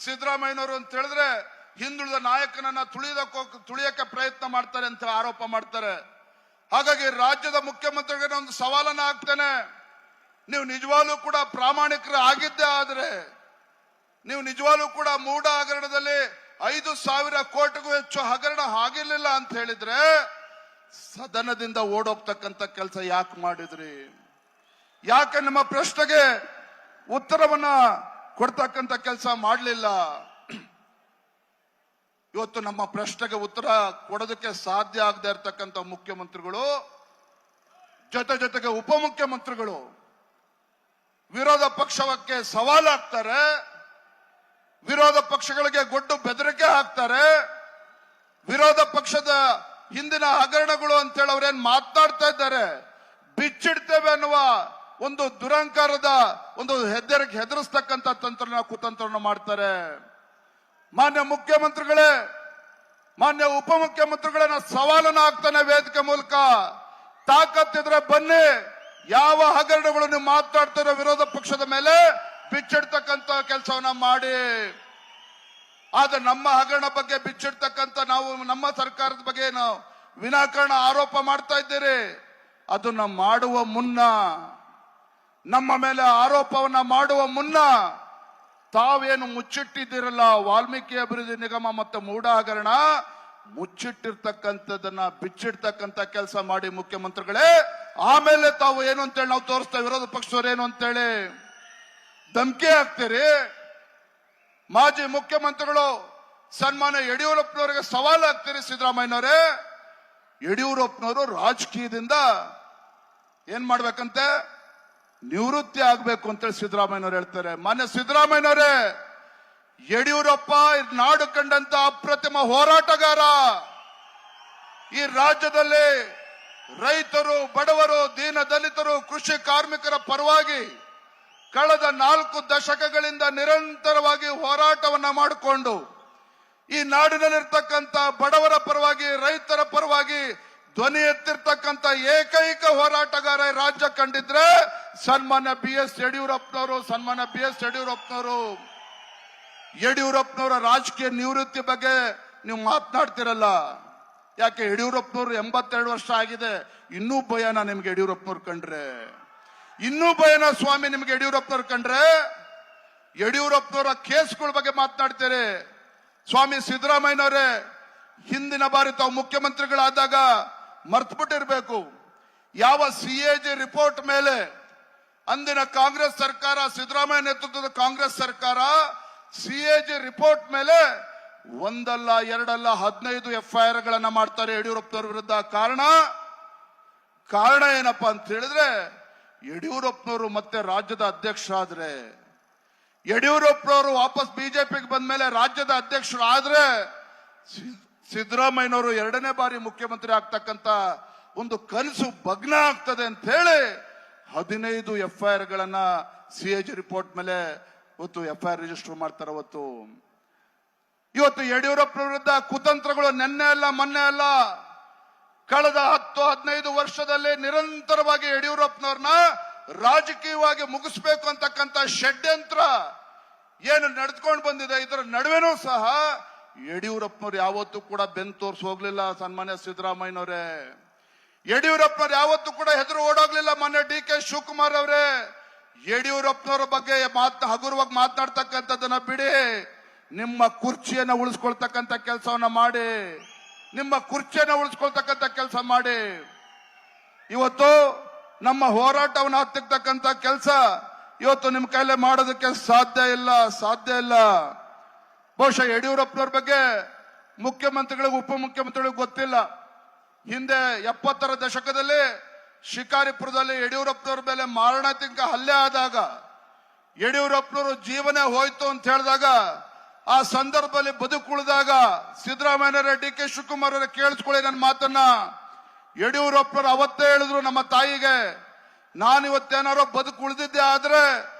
ಸಿದ್ದರಾಮಯ್ಯನವರು ಅಂತ ಹೇಳಿದ್ರೆ ಹಿಂದುಳಿದ ನಾಯಕನನ್ನ ತುಳಿಯಕ್ಕೆ ಪ್ರಯತ್ನ ಮಾಡ್ತಾರೆ ಅಂತ ಆರೋಪ ಮಾಡ್ತಾರೆ. ಹಾಗಾಗಿ ರಾಜ್ಯದ ಮುಖ್ಯಮಂತ್ರಿಗಳಿಗೆ ಒಂದು ಸವಾಲನ್ನ ಹಾಕ್ತೇನೆ. ನೀವು ನಿಜವಾಗ್ಲೂ ಕೂಡ ಪ್ರಾಮಾಣಿಕರು ಆಗಿದ್ದೇ ಆದ್ರೆ, ನೀವು ನಿಜವಾಗ್ಲೂ ಕೂಡ ಮೂಢ ಹಗರಣದಲ್ಲಿ 5,000 ಕೋಟಿಗೂ ಹೆಚ್ಚು ಹಗರಣ ಆಗಿರ್ಲಿಲ್ಲ ಅಂತ ಹೇಳಿದ್ರೆ ಸದನದಿಂದ ಓಡೋಗ್ತಕ್ಕಂಥ ಕೆಲಸ ಯಾಕೆ ಮಾಡಿದ್ರಿ? ಯಾಕೆ ನಿಮ್ಮ ಪ್ರಶ್ನೆಗೆ ಉತ್ತರವನ್ನ ಕೊಡ್ತಕ್ಕಂಥ ಕೆಲಸ ಮಾಡಲಿಲ್ಲ? ಇವತ್ತು ನಮ್ಮ ಪ್ರಶ್ನೆಗೆ ಉತ್ತರ ಕೊಡೋದಕ್ಕೆ ಸಾಧ್ಯ ಆಗದೆ ಇರತಕ್ಕಂಥ ಮುಖ್ಯಮಂತ್ರಿಗಳು ಜೊತೆಗೆ ಉಪಮುಖ್ಯಮಂತ್ರಿಗಳು ವಿರೋಧ ಪಕ್ಷಕ್ಕೆ ಸವಾಲಾಗ್ತಾರೆ, ವಿರೋಧ ಪಕ್ಷಗಳಿಗೆ ಗೊಡ್ಡು ಬೆದರಿಕೆ ಹಾಕ್ತಾರೆ. ವಿರೋಧ ಪಕ್ಷದ ಹಿಂದಿನ ಹಗರಣಗಳು ಅಂತೇಳಿ ಅವ್ರೇನ್ ಮಾತನಾಡ್ತಾ ಇದ್ದಾರೆ, ಬಿಚ್ಚಿಡ್ತೇವೆ ಅನ್ನುವ ಒಂದು ದುರಂಕಾರದ ಒಂದು ಹೆದರಿಸ್ತಕ್ಕಂಥ ಕುತಂತ್ರವನ್ನು ಮಾಡ್ತಾರೆ. ಮಾನ್ಯ ಮುಖ್ಯಮಂತ್ರಿಗಳೇ, ಮಾನ್ಯ ಉಪಮುಖ್ಯಮಂತ್ರಿಗಳೇ, ಸವಾಲನ್ನ ಹಾಕ್ತಾನೆ ವೇದಿಕೆ ಮೂಲಕ. ತಾಕತ್ತಿದ್ರೆ ಬನ್ನಿ, ಯಾವ ಹಗರಣಗಳು ನೀವು ಮಾತನಾಡ್ತಾರೋ ವಿರೋಧ ಪಕ್ಷದ ಮೇಲೆ ಬಿಚ್ಚಿಡ್ತಕ್ಕಂಥ ಕೆಲಸವನ್ನ ಮಾಡಿ. ಆದ್ರೆ ನಮ್ಮ ಹಗರಣ ಬಗ್ಗೆ ಬಿಚ್ಚಿಡ್ತಕ್ಕಂಥ ನಾವು ನಮ್ಮ ಸರ್ಕಾರದ ಬಗ್ಗೆ ನಾವು ವಿನಾಕಾರಣ ಆರೋಪ ಮಾಡ್ತಾ ಇದ್ದೀರಿ. ಅದನ್ನ ಮಾಡುವ ಮುನ್ನ, ನಮ್ಮ ಮೇಲೆ ಆರೋಪವನ್ನ ಮಾಡುವ ಮುನ್ನ ತಾವೇನು ಮುಚ್ಚಿಟ್ಟಿದ್ದೀರಲ್ಲ ವಾಲ್ಮೀಕಿ ಅಭಿವೃದ್ಧಿ ನಿಗಮ ಮತ್ತು ಮೂಢ ಹಗರಣ, ಮುಚ್ಚಿಟ್ಟಿರ್ತಕ್ಕಂಥದನ್ನ ಬಿಚ್ಚಿಡ್ತಕ್ಕಂಥ ಕೆಲಸ ಮಾಡಿ ಮುಖ್ಯಮಂತ್ರಿಗಳೇ. ಆಮೇಲೆ ತಾವು ಏನು ಅಂತೇಳಿ ನಾವು ತೋರಿಸ್ತೇವೆ ವಿರೋಧ ಪಕ್ಷದವ್ರು ಏನು ಅಂತೇಳಿ ಧಮಕಿ ಹಾಕ್ತೀರಿ. ಮಾಜಿ ಮುಖ್ಯಮಂತ್ರಿಗಳು ಸನ್ಮಾನ್ಯ ಯಡಿಯೂರಪ್ಪನವರಿಗೆ ಸವಾಲು ಹಾಕ್ತೀರಿ. ಸಿದ್ದರಾಮಯ್ಯನವರೇ, ಯಡಿಯೂರಪ್ಪನವರು ರಾಜಕೀಯದಿಂದ ಏನ್ ಮಾಡ್ಬೇಕಂತೆ, ನಿವೃತ್ತಿ ಆಗ್ಬೇಕು ಅಂತೇಳಿ ಸಿದ್ದರಾಮಯ್ಯನವರು ಹೇಳ್ತಾರೆ. ಮಾನ್ಯ ಸಿದ್ದರಾಮಯ್ಯನವರೇ, ಯಡಿಯೂರಪ್ಪ ನಾಡು ಕಂಡಂತ ಅಪ್ರತಿಮ ಹೋರಾಟಗಾರ. ಈ ರಾಜ್ಯದಲ್ಲಿ ರೈತರು, ಬಡವರು, ದೀನ ದಲಿತರು, ಕೃಷಿ ಕಾರ್ಮಿಕರ ಪರವಾಗಿ ಕಳೆದ 4 ದಶಕಗಳಿಂದ ನಿರಂತರವಾಗಿ ಹೋರಾಟವನ್ನ ಮಾಡಿಕೊಂಡು ಈ ನಾಡಿನಲ್ಲಿರ್ತಕ್ಕಂಥ ಬಡವರ ಪರವಾಗಿ, ರೈತರ ಪರವಾಗಿ ಧ್ವನಿ ಎತ್ತಿರ್ತಕ್ಕಂಥ ಏಕೈಕ ಹೋರಾಟಗಾರ ರಾಜ್ಯ ಕಂಡಿದ್ರೆ ಸನ್ಮಾನ್ಯ BS ಯಡಿಯೂರಪ್ಪನವರು. ಸನ್ಮಾನ್ಯ BS ಯಡಿಯೂರಪ್ಪನವರು. ಯಡಿಯೂರಪ್ಪನವರ ರಾಜಕೀಯ ನಿವೃತ್ತಿ ಬಗ್ಗೆ ನೀವು ಮಾತನಾಡ್ತಿರಲ್ಲ. ಯಾಕೆ ಯಡಿಯೂರಪ್ಪನವರು 82 ವರ್ಷ ಆಗಿದೆ, ಇನ್ನೂ ಭಯನ ನಿಮ್ಗೆ ಯಡಿಯೂರಪ್ಪನವ್ರು ಕಂಡ್ರೆ? ಇನ್ನೂ ಭಯನ ಸ್ವಾಮಿ ನಿಮ್ಗೆ ಯಡಿಯೂರಪ್ಪನವ್ರು ಕಂಡ್ರೆ? ಯಡಿಯೂರಪ್ಪನವರ ಕೇಸ್ಗಳ ಬಗ್ಗೆ ಮಾತನಾಡ್ತೀರಿ. ಸ್ವಾಮಿ ಸಿದ್ದರಾಮಯ್ಯನವರೇ, ಹಿಂದಿನ ಬಾರಿ ತಾವು ಮುಖ್ಯಮಂತ್ರಿಗಳಾದಾಗ ಮರ್ತು ಬಿಟ್ಟಿರ್ಬೇಕು, ಯಾವ CAG ರಿಪೋರ್ಟ್ ಮೇಲೆ ಅಂದಿನ ಕಾಂಗ್ರೆಸ್ ಸರ್ಕಾರ, ಸಿದ್ದರಾಮಯ್ಯ ನೇತೃತ್ವದ ಕಾಂಗ್ರೆಸ್ ಸರ್ಕಾರ CAG ರಿಪೋರ್ಟ್ ಮೇಲೆ ಒಂದಲ್ಲ ಎರಡಲ್ಲ 15 FIR ಗಳನ್ನ ಮಾಡ್ತಾರೆ ಯಡಿಯೂರಪ್ಪನವ್ರ ವಿರುದ್ಧ. ಕಾರಣ ಏನಪ್ಪಾ ಅಂತ ಹೇಳಿದ್ರೆ, ಯಡಿಯೂರಪ್ಪನವರು ಮತ್ತೆ ರಾಜ್ಯದ ಅಧ್ಯಕ್ಷರಾದ್ರೆ, ಯಡಿಯೂರಪ್ಪನವರು ವಾಪಸ್ ಬಿಜೆಪಿಗೆ ಬಂದ ಮೇಲೆ ರಾಜ್ಯದ ಅಧ್ಯಕ್ಷರು ಆದ್ರೆ ಸಿದ್ದರಾಮಯ್ಯನವರು 2ನೇ ಬಾರಿ ಮುಖ್ಯಮಂತ್ರಿ ಆಗ್ತಕ್ಕಂತ ಒಂದು ಕನಸು ಭಗ್ನ ಆಗ್ತದೆ ಅಂತ ಹೇಳಿ 15 FIR ಗಳನ್ನ CAG ರಿಪೋರ್ಟ್ ಮೇಲೆ ಇವತ್ತು FIR ರಿಜಿಸ್ಟರ್ ಮಾಡ್ತಾರೆ. ಇವತ್ತು ಯಡಿಯೂರಪ್ಪನ ವಿರುದ್ಧ ಕುತಂತ್ರಗಳು ನೆನ್ನೆ ಅಲ್ಲ ಮೊನ್ನೆ ಅಲ್ಲ, ಕಳೆದ 10-15 ವರ್ಷದಲ್ಲಿ ನಿರಂತರವಾಗಿ ಯಡಿಯೂರಪ್ಪನವ್ರನ್ನ ರಾಜಕೀಯವಾಗಿ ಮುಗಿಸ್ಬೇಕು ಅಂತಕ್ಕಂಥ ಷಡ್ಯಂತ್ರ ಏನು ನಡೆದುಕೊಂಡು ಬಂದಿದೆ. ಇದರ ನಡುವೆನೂ ಸಹ ಯಡಿಯೂರಪ್ಪನವ್ರು ಯಾವತ್ತೂ ಕೂಡ ಬೆನ್ನು ತೋರಿಸಿ ಹೋಗ್ಲಿಲ್ಲ. ಸನ್ಮಾನ್ಯ ಸಿದ್ದರಾಮಯ್ಯನವರೇ, ಯಡಿಯೂರಪ್ಪನವ್ರು ಯಾವತ್ತೂ ಕೂಡ ಹೆದರು ಓಡೋಗ್ಲಿಲ್ಲ. ಮೊನ್ನೆ DK ಶಿವಕುಮಾರ್ ಅವರೇ, ಯಡಿಯೂರಪ್ಪನವರ ಬಗ್ಗೆ ಹಗುರವಾಗಿ ಮಾತನಾಡ್ತಕ್ಕಂಥದ್ದನ್ನ ಬಿಡಿ, ನಿಮ್ಮ ಕುರ್ಚಿಯನ್ನ ಉಳಿಸ್ಕೊಳ್ತಕ್ಕಂಥ ಕೆಲಸವನ್ನ ಮಾಡಿ, ನಿಮ್ಮ ಕುರ್ಚಿಯನ್ನ ಉಳಿಸ್ಕೊಳ್ತಕ್ಕಂಥ ಕೆಲಸ ಮಾಡಿ. ಇವತ್ತು ನಮ್ಮ ಹೋರಾಟವನ್ನು ಹತ್ತಿರ್ತಕ್ಕಂಥ ಕೆಲಸ ಇವತ್ತು ನಿಮ್ ಕೈಲೇ ಮಾಡೋದಕ್ಕೆ ಸಾಧ್ಯ ಇಲ್ಲ. ಬಹುಶಃ ಯಡಿಯೂರಪ್ಪನವ್ರ ಬಗ್ಗೆ ಮುಖ್ಯಮಂತ್ರಿಗಳಿಗೆ ಉಪಮುಖ್ಯಮಂತ್ರಿಗಳಿಗೆ ಗೊತ್ತಿಲ್ಲ. ಹಿಂದೆ 70ರ ದಶಕದಲ್ಲಿ ಶಿಕಾರಿಪುರದಲ್ಲಿ ಯಡಿಯೂರಪ್ಪನವ್ರ ಮೇಲೆ ಮಾರಣಾಂತಿಕ ಹಲ್ಲೆ ಆದಾಗ ಯಡಿಯೂರಪ್ಪನವರು ಜೀವನ ಹೋಯ್ತು ಅಂತ ಹೇಳಿದಾಗ ಆ ಸಂದರ್ಭದಲ್ಲಿ ಬದುಕುಳಿದಾಗ ಸಿದ್ದರಾಮಯ್ಯ ಡಿ ಕೆ ಶಿವಕುಮಾರ್ ಅವರ ಕೇಳಿಸ್ಕೊಳ್ಳಿ ನನ್ನ ಮಾತನ್ನ. ಯಡಿಯೂರಪ್ಪನವರು ಅವತ್ತೇ ಹೇಳಿದ್ರು ನಮ್ಮ ತಾಯಿಗೆ, ನಾನಿವತ್ತೇನಾರೋ ಬದುಕುಳಿದಿದ್ದೆ ಆದ್ರೆ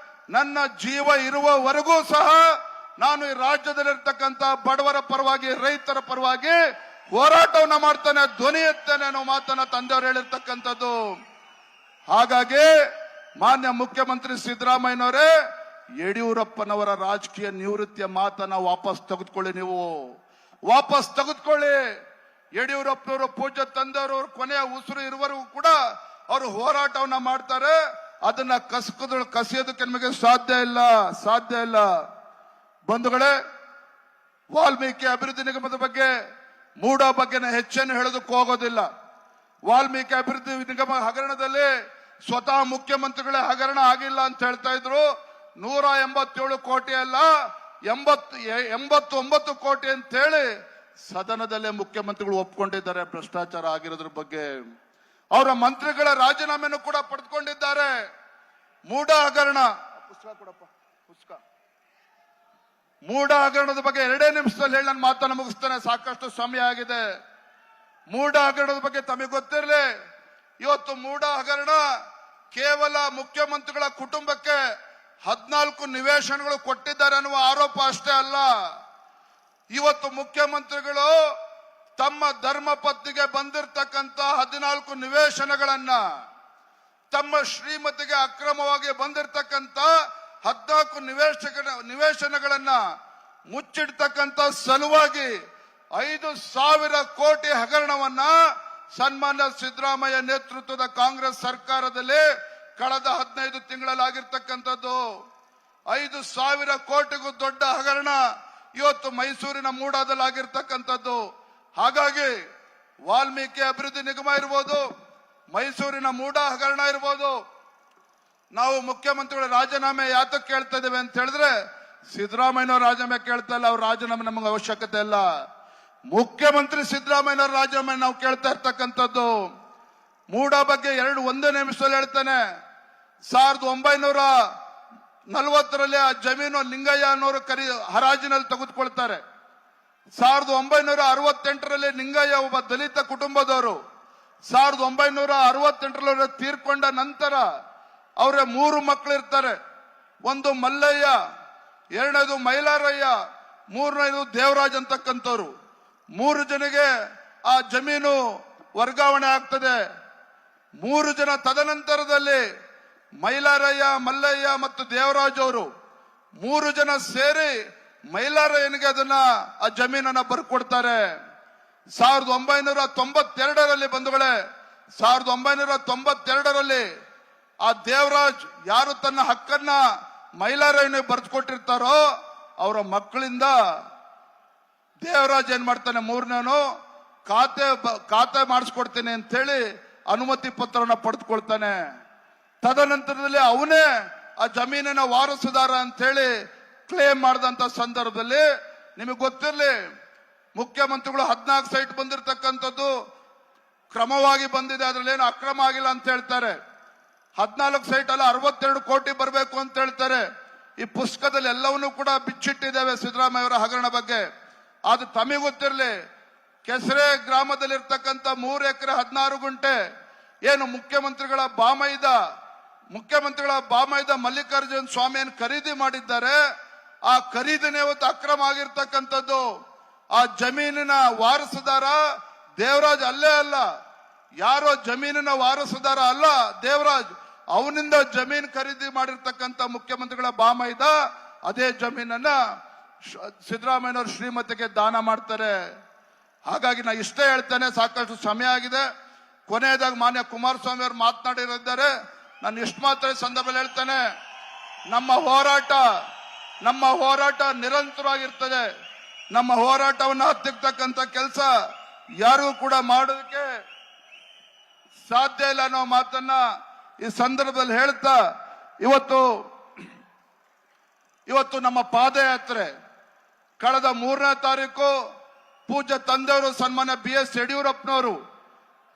ನನ್ನ ಜೀವ ಇರುವವರೆಗೂ ಸಹ ನಾನು ಈ ರಾಜ್ಯದಲ್ಲಿರ್ತಕ್ಕಂಥ ಬಡವರ ಪರವಾಗಿ ರೈತರ ಪರವಾಗಿ ಹೋರಾಟವನ್ನ ಮಾಡ್ತಾನೆ, ಧ್ವನಿ ಎತ್ತೇನೆ ಅನ್ನೋ ಮಾತನ್ನ ತಂದೆಯವರು ಹೇಳಿರ್ತಕ್ಕಂಥದ್ದು. ಹಾಗಾಗಿ ಮಾನ್ಯ ಮುಖ್ಯಮಂತ್ರಿ ಸಿದ್ದರಾಮಯ್ಯನವರೇ, ಯಡಿಯೂರಪ್ಪನವರ ರಾಜಕೀಯ ನಿವೃತ್ತಿಯ ಮಾತನ್ನ ವಾಪಸ್ ತೆಗೆದುಕೊಳ್ಳಿ. ನೀವು ವಾಪಸ್ ತೆಗೆದುಕೊಳ್ಳಿ. ಯಡಿಯೂರಪ್ಪನವರು ಪೂಜ್ಯ ತಂದೆಯವರು ಕೊನೆಯ ಉಸಿರು ಇರುವವರೆಗೂ ಕೂಡ ಅವರು ಹೋರಾಟವನ್ನ ಮಾಡ್ತಾರೆ. ಅದನ್ನ ಕಸಿಯೋದಕ್ಕೆ ನಿಮಗೆ ಸಾಧ್ಯ ಇಲ್ಲ. ಬಂಧುಗಳೇ, ವಾಲ್ಮೀಕಿ ಅಭಿವೃದ್ಧಿ ನಿಗಮದ ಬಗ್ಗೆ ಮೂಡ ಬಗ್ಗೆ ಹೆಚ್ಚೇನು ಹೇಳೋದಕ್ಕೆ ಹೋಗೋದಿಲ್ಲ. ವಾಲ್ಮೀಕಿ ಅಭಿವೃದ್ಧಿ ನಿಗಮ ಹಗರಣದಲ್ಲಿ ಸ್ವತಃ ಮುಖ್ಯಮಂತ್ರಿಗಳೇ ಹಗರಣ ಆಗಿಲ್ಲ ಅಂತ ಹೇಳ್ತಾ ಇದ್ರು. 187 ಕೋಟಿ ಅಲ್ಲ 89 ಕೋಟಿ ಅಂತ ಹೇಳಿ ಸದನದಲ್ಲೇ ಮುಖ್ಯಮಂತ್ರಿಗಳು ಒಪ್ಕೊಂಡಿದ್ದಾರೆ ಭ್ರಷ್ಟಾಚಾರ ಆಗಿರೋದ್ರ ಬಗ್ಗೆ. ಅವರ ಮಂತ್ರಿಗಳ ರಾಜೀನಾಮೆಯನ್ನು ಕೂಡ ಪಡೆದುಕೊಂಡಿದ್ದಾರೆ. ಮೂಡ ಹಗರಣ ಮೂಡ ಹಗರಣದ ಬಗ್ಗೆ 2 ನಿಮಿಷದಲ್ಲಿ ಹೇಳಿ ನನ್ನ ಮಾತನ್ನು ಮುಗಿಸ್ತೇನೆ, ಸಾಕಷ್ಟು ಸಮಯ ಆಗಿದೆ. ಮೂಡ ಹಗರಣದ ಬಗ್ಗೆ ತಮಗೆ ಗೊತ್ತಿರಲಿ, ಇವತ್ತು ಮೂಡ ಹಗರಣ ಕೇವಲ ಮುಖ್ಯಮಂತ್ರಿಗಳ ಕುಟುಂಬಕ್ಕೆ 14 ನಿವೇಶನಗಳು ಕೊಟ್ಟಿದ್ದಾರೆ ಅನ್ನುವ ಆರೋಪ ಅಷ್ಟೇ ಅಲ್ಲ. ಇವತ್ತು ಮುಖ್ಯಮಂತ್ರಿಗಳು ತಮ್ಮ ಧರ್ಮಪತ್ನಿಗೆ ಬಂದಿರತಕ್ಕಂತ 14 ನಿವೇಶನಗಳನ್ನ, ತಮ್ಮ ಶ್ರೀಮತಿಗೆ ಅಕ್ರಮವಾಗಿ ಬಂದಿರತಕ್ಕಂತ 14 ನಿವೇಶನಗಳನ್ನ ಮುಚ್ಚಿಡ್ತಕ್ಕಂತ ಸಲುವಾಗಿ 5,000 ಕೋಟಿ ಹಗರಣವನ್ನ ಸನ್ಮಾನ್ಯ ಸಿದ್ದರಾಮಯ್ಯ ನೇತೃತ್ವದ ಕಾಂಗ್ರೆಸ್ ಸರ್ಕಾರದಲ್ಲಿ ಕಳೆದ 15 ತಿಂಗಳಲ್ಲಿ ಆಗಿರ್ತಕ್ಕಂಥದ್ದು. 5,000 ಕೋಟಿಗೂ ದೊಡ್ಡ ಹಗರಣ ಇವತ್ತು ಮೈಸೂರಿನ ಮೂಡಾದಲ್ಲಿ ಆಗಿರ್ತಕ್ಕಂಥದ್ದು. ಹಾಗಾಗಿ ವಾಲ್ಮೀಕಿ ಅಭಿವೃದ್ಧಿ ನಿಗಮ ಇರ್ಬೋದು, ಮೈಸೂರಿನ ಮೂಡ ಹಗರಣ ಇರ್ಬೋದು, ನಾವು ಮುಖ್ಯಮಂತ್ರಿಗಳ ರಾಜೀನಾಮೆ ಯಾತಕ್ಕೆ ಕೇಳ್ತಾ ಇದ್ದೇವೆ ಅಂತ ಹೇಳಿದ್ರೆ, ಸಿದ್ದರಾಮಯ್ಯನವ್ರ ರಾಜೀನಾಮೆ ಕೇಳ್ತಾ ಇಲ್ಲ. ಅವ್ರ ರಾಜೀನಾಮೆ ನಮಗೆ ಅವಶ್ಯಕತೆ ಇಲ್ಲ. ಮುಖ್ಯಮಂತ್ರಿ ಸಿದ್ದರಾಮಯ್ಯನವ್ರ ರಾಜೀನಾಮೆ ನಾವು ಕೇಳ್ತಾ ಇರ್ತಕ್ಕಂಥದ್ದು. ಮೂಡ ಬಗ್ಗೆ 1 ನಿಮಿಷದಲ್ಲಿ ಹೇಳ್ತಾನೆ. 1940ರಲ್ಲಿ ಆ ಜಮೀನು ಲಿಂಗಯ್ಯ ಅನ್ನೋರು ಹರಾಜಿನಲ್ಲಿ ತೆಗೆದುಕೊಳ್ತಾರೆ. 1968ರಲ್ಲಿ ಲಿಂಗಯ್ಯ ಒಬ್ಬ ದಲಿತ ಕುಟುಂಬದವರು. 1968ರಲ್ಲಿ ತೀರ್ಕೊಂಡ ನಂತರ ಅವರ 3 ಮಕ್ಕಳು ಇರ್ತಾರೆ. ಒಂದು ಮಲ್ಲಯ್ಯ, 2ನೇದು ಮೈಲಾರಯ್ಯ, 3ನೇದು ದೇವರಾಜ್ ಅಂತಕ್ಕಂಥವ್ರು. 3 ಜನಿಗೆ ಆ ಜಮೀನು ವರ್ಗಾವಣೆ ಆಗ್ತದೆ. 3 ಜನ ತದನಂತರದಲ್ಲಿ ಮೈಲಾರಯ್ಯ, ಮಲ್ಲಯ್ಯ ಮತ್ತು ದೇವರಾಜ್ ಅವರು 3 ಜನ ಸೇರಿ ಮೈಲಾರಯ್ಯನಿಗೆ ಆ ಜಮೀನನ್ನ ಬರ್ಕೊಡ್ತಾರೆ. 1992ರಲ್ಲಿ ಬಂಧುಗಳೇ, 1992ರಲ್ಲಿ ಆ ದೇವರಾಜ್ ಯಾರು ತನ್ನ ಹಕ್ಕನ್ನ ಮೈಲಾರಯ್ಯನಿಗೆ ಬರೆದುಕೊಟ್ಟಿರ್ತಾರೋ ಅವರ ಮಕ್ಕಳಿಂದ ದೇವರಾಜ್ ಏನ್ ಮಾಡ್ತಾನೆ, 3ನೇನು ಖಾತೆ ಮಾಡಿಸ್ಕೊಡ್ತೇನೆ ಅಂತ ಹೇಳಿ ಅನುಮತಿ ಪತ್ರವನ್ನ ಪಡೆದುಕೊಳ್ತಾನೆ. ತದನಂತರದಲ್ಲಿ ಅವನೇ ಆ ಜಮೀನಿನ ವಾರಸುದಾರ ಅಂತ ಹೇಳಿ ಕ್ಲೇಮ್ ಮಾಡಿದಂತ ಸಂದರ್ಭದಲ್ಲಿ ನಿಮಗೆ ಗೊತ್ತಿರಲಿ, ಮುಖ್ಯಮಂತ್ರಿಗಳು 14 ಸೈಟ್ ಬಂದಿರತಕ್ಕಂಥದ್ದು ಕ್ರಮವಾಗಿ ಬಂದಿದೆ, ಅದ್ರಲ್ಲಿ ಏನು ಅಕ್ರಮ ಆಗಿಲ್ಲ ಅಂತ ಹೇಳ್ತಾರೆ. 14 ಸೈಟ್ ಅಲ್ಲ 62 ಕೋಟಿ ಬರಬೇಕು ಅಂತ ಹೇಳ್ತಾರೆ. ಈ ಪುಸ್ತಕದಲ್ಲಿ ಎಲ್ಲವನ್ನೂ ಕೂಡ ಬಿಚ್ಚಿಟ್ಟಿದ್ದೇವೆ ಸಿದ್ದರಾಮಯ್ಯ ಅವರ ಹಗರಣ ಬಗ್ಗೆ. ಅದು ತಮಗೆ ಗೊತ್ತಿರಲಿ, ಕೆಸರೆ ಗ್ರಾಮದಲ್ಲಿರ್ತಕ್ಕಂಥ 3 ಎಕರೆ 16 ಗುಂಟೆ ಏನು ಮುಖ್ಯಮಂತ್ರಿಗಳ ಬಾಮೈದ ಮಲ್ಲಿಕಾರ್ಜುನ ಸ್ವಾಮಿಯನ್ನು ಖರೀದಿ ಮಾಡಿದ್ದಾರೆ. ಆ ಖರೀದಿನೇ ಇವತ್ತು ಅಕ್ರಮ ಆಗಿರ್ತಕ್ಕಂಥದ್ದು. ಆ ಜಮೀನಿನ ವಾರಸುದಾರ ದೇವರಾಜ್ ಅಲ್ಲೇ ಅಲ್ಲ, ಯಾರೋ ಜಮೀನಿನ ವಾರಸುದಾರ ಅಲ್ಲ ದೇವರಾಜ್, ಅವನಿಂದ ಜಮೀನ್ ಖರೀದಿ ಮಾಡಿರ್ತಕ್ಕಂಥ ಮುಖ್ಯಮಂತ್ರಿಗಳ ಬಾಮೈದ ಅದೇ ಜಮೀನನ್ನ ಸಿದ್ದರಾಮಯ್ಯನವರು ಶ್ರೀಮತಿಗೆ ದಾನ ಮಾಡ್ತಾರೆ. ಹಾಗಾಗಿ ನಾ ಇಷ್ಟೇ ಹೇಳ್ತೇನೆ, ಸಾಕಷ್ಟು ಸಮಯ ಆಗಿದೆ. ಕೊನೆಯದಾಗಿ ಮಾನ್ಯ ಕುಮಾರಸ್ವಾಮಿ ಅವರು ಮಾತನಾಡಿದ್ದಾರೆ. ನಾನು ಇಷ್ಟು ಮಾತ್ರ ಸಂದರ್ಭದಲ್ಲಿ ಹೇಳ್ತೇನೆ, ನಮ್ಮ ಹೋರಾಟ ನಿರಂತರವಾಗಿರ್ತದೆ. ನಮ್ಮ ಹೋರಾಟವನ್ನು ಹತ್ತಿಕ್ಕತಕ್ಕಂಥ ಕೆಲಸ ಯಾರಿಗೂ ಕೂಡ ಮಾಡೋದಕ್ಕೆ ಸಾಧ್ಯ ಇಲ್ಲ ಅನ್ನೋ ಮಾತನ್ನ ಈ ಸಂದರ್ಭದಲ್ಲಿ ಹೇಳ್ತಾ, ಇವತ್ತು ಇವತ್ತು ನಮ್ಮ ಪಾದಯಾತ್ರೆ ಕಳೆದ 3ನೇ ತಾರೀಕು ಪೂಜ್ಯ ತಂದೆಯವರು ಸನ್ಮಾನ್ಯ BS ಯಡಿಯೂರಪ್ಪನವರು,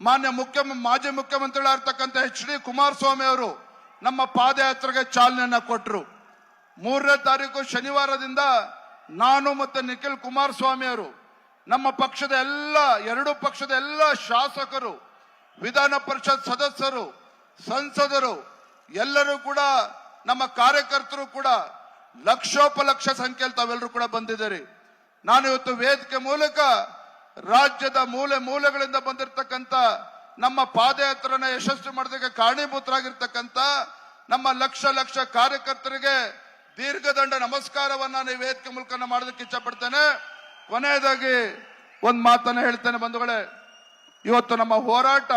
ಮಾಜಿ ಮುಖ್ಯಮಂತ್ರಿಗಳಾಗಿರ್ತಕ್ಕಂಥ HD ಕುಮಾರಸ್ವಾಮಿ ಅವರು ನಮ್ಮ ಪಾದಯಾತ್ರೆಗೆ ಚಾಲನೆಯನ್ನ ಕೊಟ್ಟರು. 3ನೇ ತಾರೀಕು ಶನಿವಾರದಿಂದ ನಾನು ಮತ್ತು ನಿಖಿಲ್ ಕುಮಾರಸ್ವಾಮಿ ಅವರು, ನಮ್ಮ ಪಕ್ಷದ ಎರಡು ಪಕ್ಷದ ಎಲ್ಲ ಶಾಸಕರು, ವಿಧಾನ ಪರಿಷತ್ ಸದಸ್ಯರು, ಸಂಸದರು ಎಲ್ಲರೂ ಕೂಡ, ನಮ್ಮ ಕಾರ್ಯಕರ್ತರು ಕೂಡ ಲಕ್ಷೋಪಲಕ್ಷ ಸಂಖ್ಯೆಯಲ್ಲಿ ತಾವೆಲ್ಲರೂ ಕೂಡ ಬಂದಿದ್ದೀರಿ. ನಾನು ಇವತ್ತು ವೇದಿಕೆ ಮೂಲಕ ರಾಜ್ಯದ ಮೂಲೆ ಮೂಲೆಗಳಿಂದ ಬಂದಿರತಕ್ಕಂತ ನಮ್ಮ ಪಾದಯಾತ್ರೆನ ಯಶಸ್ವಿ ಮಾಡೋದಕ್ಕೆ ಕಾರಣೀಭೂತರಾಗಿರ್ತಕ್ಕಂಥ ನಮ್ಮ ಲಕ್ಷ ಕಾರ್ಯಕರ್ತರಿಗೆ ದೀರ್ಘದಂಡ ನಮಸ್ಕಾರವನ್ನ ನಾನು ವೇದಿಕೆ ಮೂಲಕ ಮಾಡೋದಕ್ಕೆ ಇಚ್ಛಪಡ್ತೇನೆ. ಕೊನೆಯದಾಗಿ ಒಂದು ಮಾತನ್ನ ಹೇಳ್ತೇನೆ ಬಂಧುಗಳೇ, ಇವತ್ತು ನಮ್ಮ ಹೋರಾಟ,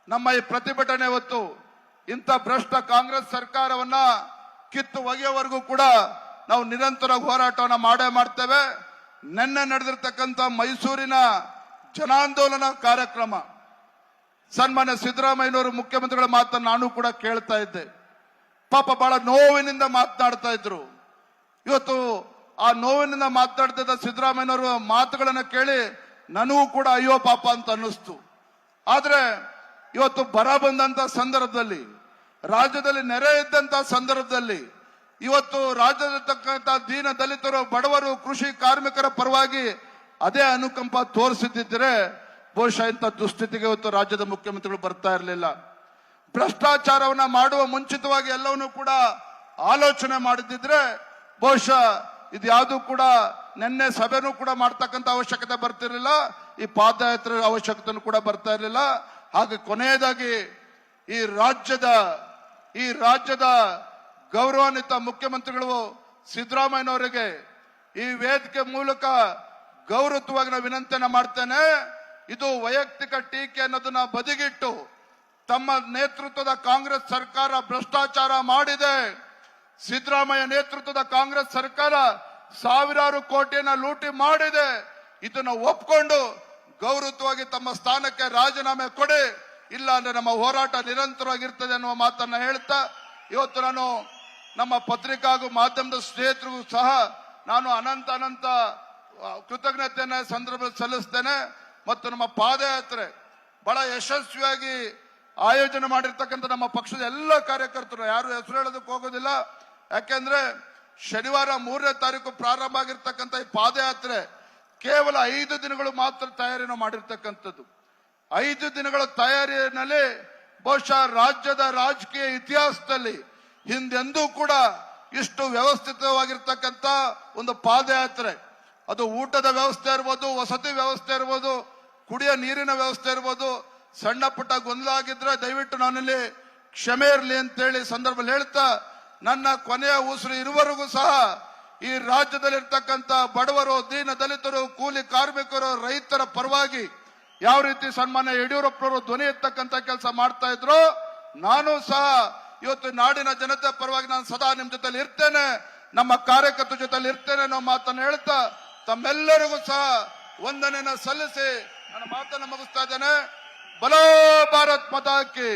ನಮ್ಮ ಈ ಪ್ರತಿಭಟನೆ ಇವತ್ತು ಇಂಥ ಭ್ರಷ್ಟ ಕಾಂಗ್ರೆಸ್ ಸರ್ಕಾರವನ್ನ ಕಿತ್ತು ಒಗೆಯವರೆಗೂ ಕೂಡ ನಾವು ನಿರಂತರ ಹೋರಾಟವನ್ನ ಮಾಡ್ತೇವೆ. ನಿನ್ನೆ ನಡೆದಿರ್ತಕ್ಕಂಥ ಮೈಸೂರಿನ ಜನಾಂದೋಲನ ಕಾರ್ಯಕ್ರಮ, ಸನ್ಮಾನ್ಯ ಸಿದ್ದರಾಮಯ್ಯನವರು ಮುಖ್ಯಮಂತ್ರಿಗಳ ಮಾತನ್ನು ನಾನು ಕೂಡ ಕೇಳ್ತಾ ಇದ್ದೆ. ಪಾಪ ಬಹಳ ನೋವಿನಿಂದ ಮಾತನಾಡ್ತಾ ಇದ್ರು. ಇವತ್ತು ಆ ನೋವಿನಿಂದ ಮಾತನಾಡ್ತಿದ್ದ ಸಿದ್ದರಾಮಯ್ಯನವರ ಮಾತುಗಳನ್ನ ಕೇಳಿ ನನಗೂ ಕೂಡ ಅಯ್ಯೋ ಪಾಪ ಅಂತ ಅನ್ನಿಸ್ತು. ಆದ್ರೆ ಇವತ್ತು ಬರ ಬಂದಂತ ಸಂದರ್ಭದಲ್ಲಿ, ರಾಜ್ಯದಲ್ಲಿ ನೆರೆ ಇದ್ದಂತ ಸಂದರ್ಭದಲ್ಲಿ, ಇವತ್ತು ರಾಜ್ಯದಲ್ಲಿರ್ತಕ್ಕಂಥ ದೀನ ದಲಿತರು, ಬಡವರು, ಕೃಷಿ ಕಾರ್ಮಿಕರ ಪರವಾಗಿ ಅದೇ ಅನುಕಂಪ ತೋರಿಸಿದ್ದಿದ್ರೆ ಬಹುಶಃ ಇಂಥ ದುಸ್ಥಿತಿಗೆ ಇವತ್ತು ರಾಜ್ಯದ ಮುಖ್ಯಮಂತ್ರಿಗಳು ಬರ್ತಾ ಇರಲಿಲ್ಲ. ಭ್ರಷ್ಟಾಚಾರವನ್ನ ಮಾಡುವ ಮುಂಚಿತವಾಗಿ ಎಲ್ಲವನ್ನೂ ಕೂಡ ಆಲೋಚನೆ ಮಾಡಿದ್ರೆ ಬಹುಶಃ ಇದ್ಯಾವುದು ಕೂಡ ನಿನ್ನೆ ಸಭೆನೂ ಕೂಡ ಮಾಡ್ತಕ್ಕಂಥ ಅವಶ್ಯಕತೆ ಬರ್ತಿರ್ಲಿಲ್ಲ, ಈ ಪಾದಯಾತ್ರೆ ಅವಶ್ಯಕತೆ ಕೂಡ ಬರ್ತಾ ಇರಲಿಲ್ಲ. ಹಾಗೆ ಕೊನೆಯದಾಗಿ ಈ ರಾಜ್ಯದ ಗೌರವಾನ್ವಿತ ಮುಖ್ಯಮಂತ್ರಿಗಳು ಸಿದ್ದರಾಮಯ್ಯನವರಿಗೆ ಈ ವೇದಿಕೆ ಮೂಲಕ ಗೌರವವಾಗಿ ನಾನು ವಿನಂತಿಯನ್ನ ಮಾಡ್ತೇನೆ. ಇದು ವೈಯಕ್ತಿಕ ಟೀಕೆ ಅನ್ನೋದನ್ನ ಬದಿಗಿಟ್ಟು, ತಮ್ಮ ನೇತೃತ್ವದ ಕಾಂಗ್ರೆಸ್ ಸರ್ಕಾರ ಭ್ರಷ್ಟಾಚಾರ ಮಾಡಿದೆ, ಸಿದ್ದರಾಮಯ್ಯ ನೇತೃತ್ವದ ಕಾಂಗ್ರೆಸ್ ಸರ್ಕಾರ ಸಾವಿರಾರು ಕೋಟಿಯನ್ನ ಲೂಟಿ ಮಾಡಿದೆ, ಇದನ್ನು ಒಪ್ಕೊಂಡು ಗೌರವವಾಗಿ ತಮ್ಮ ಸ್ಥಾನಕ್ಕೆ ರಾಜೀನಾಮೆ ಕೊಡಿ, ಇಲ್ಲ ಅಂದ್ರೆ ನಮ್ಮ ಹೋರಾಟ ನಿರಂತರವಾಗಿರ್ತದೆ ಅನ್ನುವ ಮಾತನ್ನ ಹೇಳ್ತಾ, ಇವತ್ತು ನಾನು ನಮ್ಮ ಪತ್ರಿಕಾ ಹಾಗೂ ಮಾಧ್ಯಮದ ಸ್ನೇಹಿತರಿಗೂ ಸಹ ನಾನು ಅನಂತ ಕೃತಜ್ಞತೆಯನ್ನ ಸಂದರ್ಭದಲ್ಲಿ ಸಲ್ಲಿಸ್ತೇನೆ. ಮತ್ತು ನಮ್ಮ ಪಾದಯಾತ್ರೆ ಬಹಳ ಯಶಸ್ವಿಯಾಗಿ ಆಯೋಜನೆ ಮಾಡಿರ್ತಕ್ಕಂಥ ನಮ್ಮ ಪಕ್ಷದ ಎಲ್ಲ ಕಾರ್ಯಕರ್ತರು, ಯಾರು ಹೆಸರು ಹೇಳೋದಕ್ಕೆ ಹೋಗೋದಿಲ್ಲ, ಯಾಕೆಂದ್ರೆ ಶನಿವಾರ 3ನೇ ತಾರೀಕು ಪ್ರಾರಂಭ ಆಗಿರ್ತಕ್ಕಂಥ ಈ ಪಾದಯಾತ್ರೆ ಕೇವಲ 5 ದಿನಗಳು ಮಾತ್ರ ತಯಾರಿನ ಮಾಡಿರ್ತಕ್ಕಂಥದ್ದು. 5 ದಿನಗಳ ತಯಾರಿಯಲ್ಲಿ ಬಹುಶಃ ರಾಜ್ಯದ ರಾಜಕೀಯ ಇತಿಹಾಸದಲ್ಲಿ ಹಿಂದೆಂದೂ ಕೂಡ ಇಷ್ಟು ವ್ಯವಸ್ಥಿತವಾಗಿರ್ತಕ್ಕಂಥ ಒಂದು ಪಾದಯಾತ್ರೆ, ಅದು ಊಟದ ವ್ಯವಸ್ಥೆ ಇರ್ಬೋದು, ವಸತಿ ವ್ಯವಸ್ಥೆ ಇರ್ಬೋದು, ಕುಡಿಯೋ ನೀರಿನ ವ್ಯವಸ್ಥೆ ಇರ್ಬೋದು, ಸಣ್ಣ ಪುಟ್ಟ ಗೊಂದಲ ಆಗಿದ್ರೆ ದಯವಿಟ್ಟು ನಾನಲ್ಲಿ ಕ್ಷಮೆ ಇರಲಿ ಅಂತೇಳಿ ಸಂದರ್ಭದಲ್ಲಿ ಹೇಳ್ತಾ, ನನ್ನ ಕೊನೆಯ ಉಸಿರು ಇರುವವರೆಗೂ ಸಹ ಈ ರಾಜ್ಯದಲ್ಲಿರ್ತಕ್ಕಂಥ ಬಡವರು, ದೀನ ದಲಿತರು, ಕೂಲಿ ಕಾರ್ಮಿಕರು, ರೈತರ ಪರವಾಗಿ ಯಾವ ರೀತಿ ಸನ್ಮಾನ್ಯ ಯಡಿಯೂರಪ್ಪನವರು ಧ್ವನಿ ಎತ್ತಕ್ಕಂಥ ಕೆಲಸ ಮಾಡ್ತಾ ಇದ್ರು, ನಾನು ಸಹ ಇವತ್ತು ನಾಡಿನ ಜನತೆ ಪರವಾಗಿ ನಾನು ಸದಾ ನಿಮ್ ಜೊತೆಲಿ ಇರ್ತೇನೆ, ನಮ್ಮ ಕಾರ್ಯಕರ್ತರ ಜೊತೆಲಿ ಇರ್ತೇನೆ ಅನ್ನೋ ಮಾತನ್ನು ಹೇಳ್ತಾ ತಮ್ಮೆಲ್ಲರಿಗೂ ಸಹ ವಂದನೆಯನ್ನು ಸಲ್ಲಿಸಿ ನನ್ನ ಮಾತನ್ನು ಮುಗಿಸ್ತಾ ಇದ್ದೇನೆ. ಬಲೋ ಭಾರತ್ ಮಾತಾ ಕಿ.